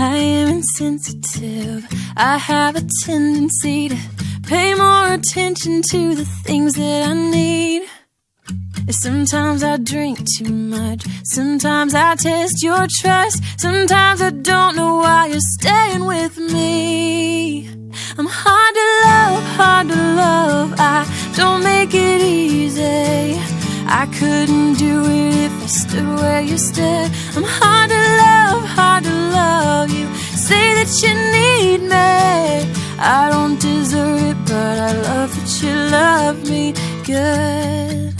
I am insensitive. I have a tendency to pay more attention to the things that I need. Sometimes I drink too much. Sometimes I test your trust. Sometimes I don't know why you're staying with me. I'm hard to love, hard to love. I don't make it easy. I couldn't do it if I stood where you stood. I'm hard to love you. Say that you need me. I don't deserve it, but I love that you love me good.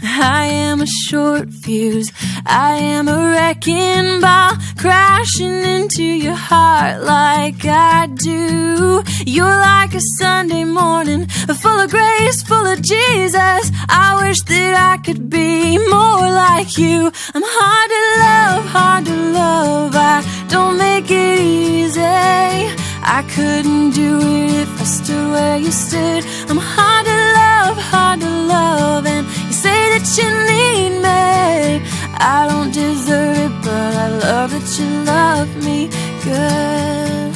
I am a short fuse. I am a wrecking ball, crashing into your heart like I do. You're like a Sunday morning, full of grace, full of Jesus. I wish that I could be more like you. I'm hard to love, hard to love. I don't make it easy. I couldn't do it if I stood where you stood. I'm hard to love, and you say that you need me. I don't deserve it, but I love that you love me good.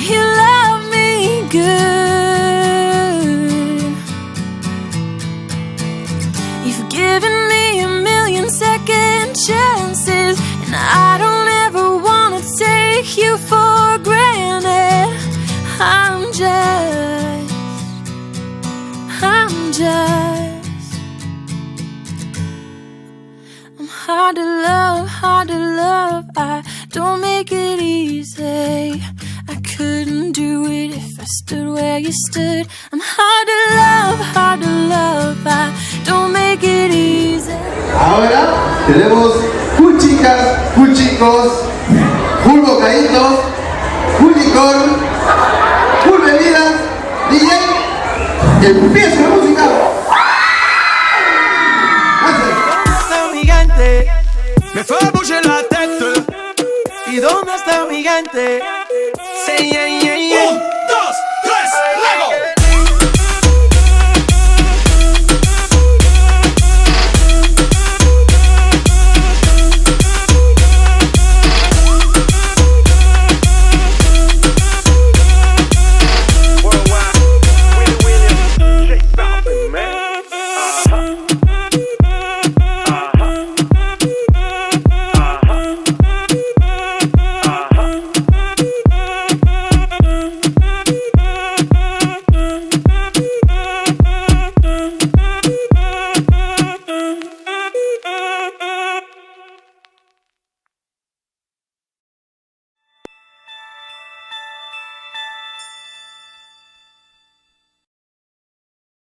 You love me good. You've given me a million second chances, and I don't ever wanna take you for granted. I'm hard to love, I don't make it easy. I couldn't do it if I stood where you stood. I'm hard to love, I don't make it easy. Ahora tenemos full chicas, full chicos, full bocaditos, full licor, full bebidas. DJ, empieza la música. Me fue a bouger la tête. ¿Y dónde está mi gente? Say yeah, yeah.